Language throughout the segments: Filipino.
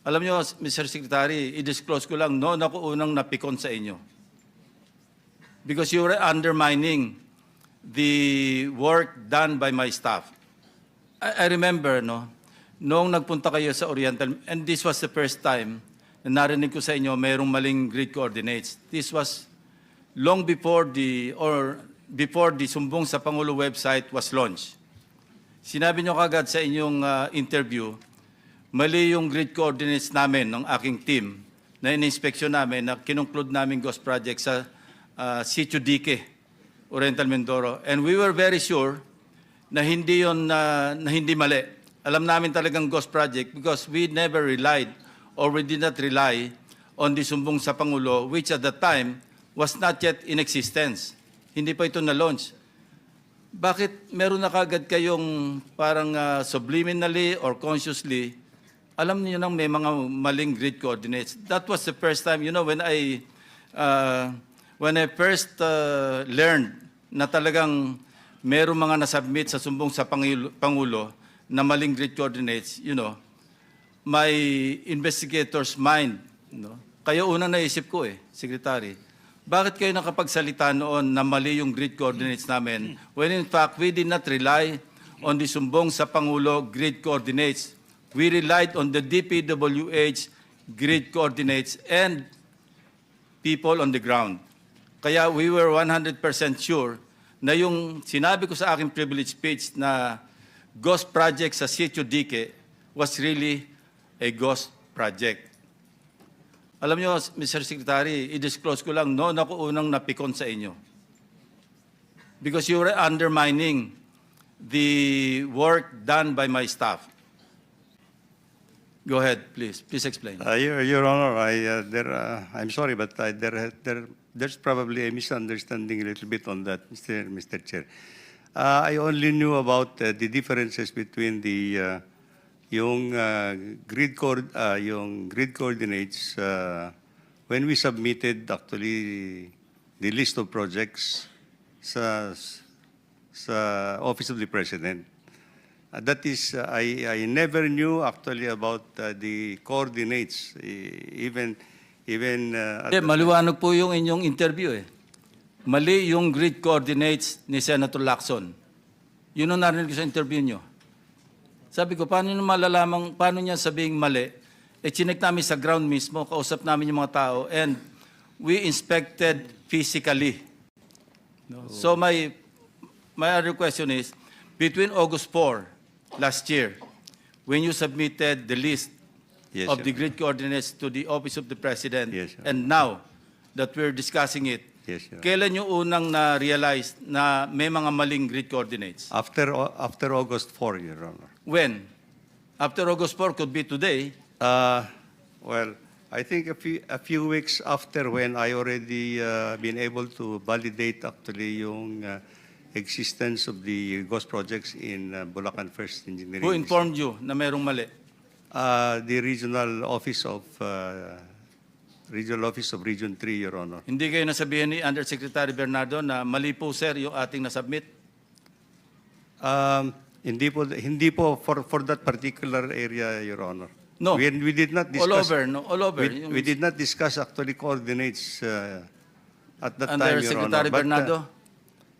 Alam nyo, Mr. Secretary, i-disclose ko lang, noon ako unang napikon sa inyo. Because you were undermining the work done by my staff. I remember, no, noong nagpunta kayo sa Oriental, and this was the first time na narinig ko sa inyo mayroong maling grid coordinates. This was long before before the Sumbong sa Pangulo website was launched. Sinabi nyo kagad sa inyong interview, mali yung grid coordinates namin ng aking team na in-inspection namin na kinongclude namin ghost project sa Sitio Dique, Oriental Mindoro. And we were very sure na hindi yon na hindi mali. Alam namin talagang ghost project because we never relied or we did not rely on the Sumbong sa Pangulo, which at that time was not yet in existence. Hindi pa ito na-launch. Bakit meron na kagad kayong parang subliminally or consciously, alam niyo nang may mga maling grid coordinates? That was the first time, you know, when I first learned na talagang meron mga nasubmit sa Sumbong sa Pangulo na maling grid coordinates, you know, my investigator's mind, no? Kaya unang naisip ko Secretary, bakit kayo nakapagsalita noon na mali yung grid coordinates namin when in fact we did not rely on the Sumbong sa Pangulo grid coordinates. We relied on the DPWH grid coordinates and people on the ground. Kaya we were 100% sure na yung sinabi ko sa aking privilege speech na ghost project sa Sitio Dique was really a ghost project. Alam nyo, Mr. Secretary, i-disclose ko lang, noon ako unang napikon sa inyo. Because you were undermining the work done by my staff. Go ahead, please. Please explain. Your Honor, I'm sorry, but there's probably a misunderstanding a little bit on that, Mr. Chair. I only knew about the differences between the yung grid coordinates when we submitted actually the list of projects sa Office of the President. That is, I never knew actually about the coordinates, even maliwanag po yung inyong interview Mali yung grid coordinates ni Senator Lacson. Yun ang narinig ko sa interview nyo. Sabi ko, paano nyo malalamang, paano niya sabing mali? Chinek namin sa ground mismo, kausap namin yung mga tao, and we inspected physically. No? So my other question is, between August 4 last year, when you submitted the list of the grid coordinates to the Office of the President, and now that we're discussing it, kailan nyo unang na-realize na may mga maling grid coordinates? After August 4, Your Honor. When? After August 4 could be today. Well, I think a few weeks after when I already been able to validate actually yung existence of the ghost projects in Bulacan First Engineering. Who informed you na merong mali? The Regional Office of Region 3, Your Honor. Hindi kayo nasabihan ni Undersecretary Bernardo na mali po, sir, yung ating nasubmit? Hindi po for that particular area, Your Honor. No. We did not discuss. All over, no? All over. We did not discuss actually coordinates at that time, Your Honor. Undersecretary Bernardo?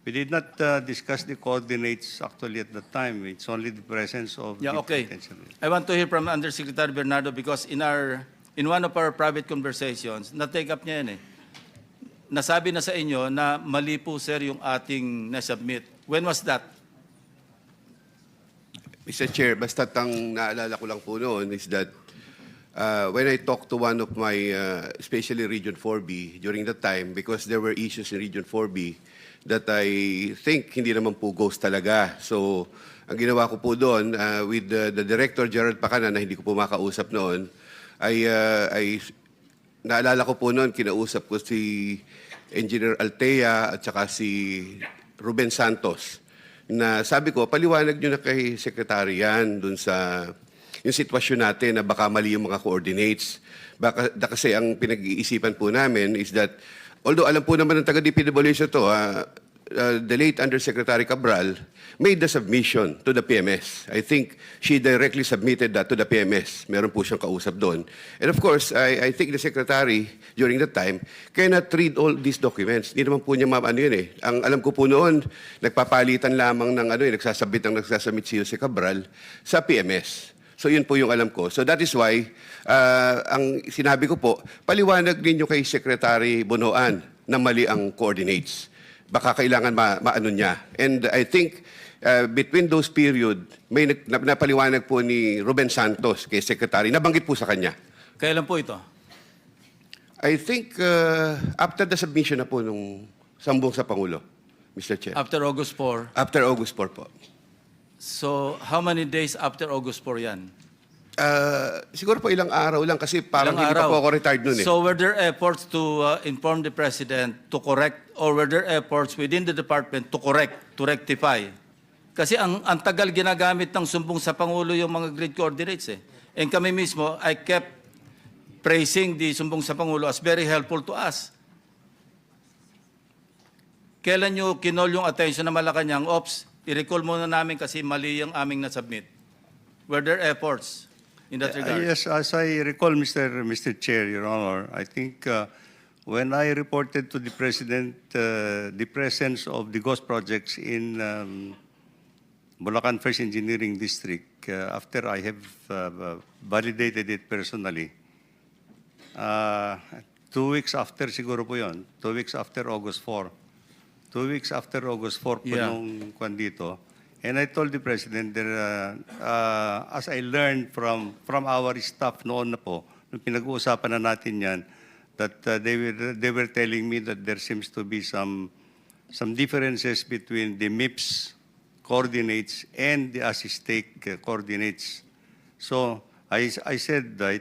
We did not discuss the coordinates actually at that time. It's only the presence of the potential. I want to hear from Undersecretary Bernardo because in one of our private conversations, na-take up niya yan Nasabi na sa inyo na mali po, sir, yung ating na-submit. When was that? Mr. Chair, basta ang naalala ko lang po noon is that when I talked to one of my, especially Region 4B, during that time, because there were issues in Region 4B that I think hindi naman po ghost talaga. So, ang ginawa ko po doon, with the Director Gerald Pacana, na hindi ko po makausap noon, ay naalala ko po noon, kinausap ko si Engineer Altea at saka si Ruben Santos, na sabi ko, paliwanag nyo na kay Secretary yan dun sa yung sitwasyon natin na baka mali yung mga coordinates. Kasi ang pinag-iisipan po namin is that, although alam po naman ng taga-DPWH to, the late Undersecretary Cabral made the submission to the PMS. I think she directly submitted that to the PMS. Meron po siyang kausap doon. And of course, I think the Secretary during that time cannot read all these documents. Hindi naman po niya ano yun eh. Ang alam ko po noon, nagpapalitan lamang ng nagsasubmit si Jose Cabral sa PMS. So yun po yung alam ko. So that is why, ang sinabi ko po, paliwanag ninyo kay Secretary Bonoan na mali ang coordinates. Baka kailangan maano niya. And I think between those period, may napaliwanag po ni Ruben Santos kay Secretary, nabanggit po sa kanya. Kailan po ito? I think after the submission na po nung sambong sa Pangulo, Mr. Chair. After August 4. After August 4 po. So, how many days after August 4 yan? Siguro po ilang araw lang kasi parang Ilang hindi pa araw? po ako retired noon eh. So, were there efforts to inform the President to correct, or were there efforts within the department to correct, to rectify? Kasi ang tagal ginagamit ng sumbong sa Pangulo yung mga grid coordinates eh. And kami mismo, I kept praising the sumbong sa Pangulo as very helpful to us. Kailan nyo kinol yung attention na Malacanang, Ops, i-recall muna namin kasi mali yung aming nasubmit. Were there efforts in that regard? Yes, as I recall, Mr. Chair, Your Honor, I think when I reported to the President the presence of the ghost projects in Bulacan First Engineering District, after I have validated it personally, 2 weeks after siguro po yun, 2 weeks after August 4, 2 weeks after August 4 po Yeah. nung kwan dito, and I told the President that as I learned from our staff noon na po, nung pinag-uusapan na natin yan, that they were telling me that there seems to be some differences between the MIPS coordinates and the ASISTEC coordinates. So I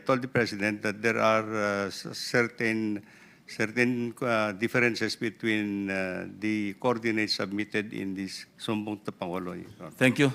told the President that there are certain differences between the coordinates submitted in this sumbong to Pangulo. Thank you.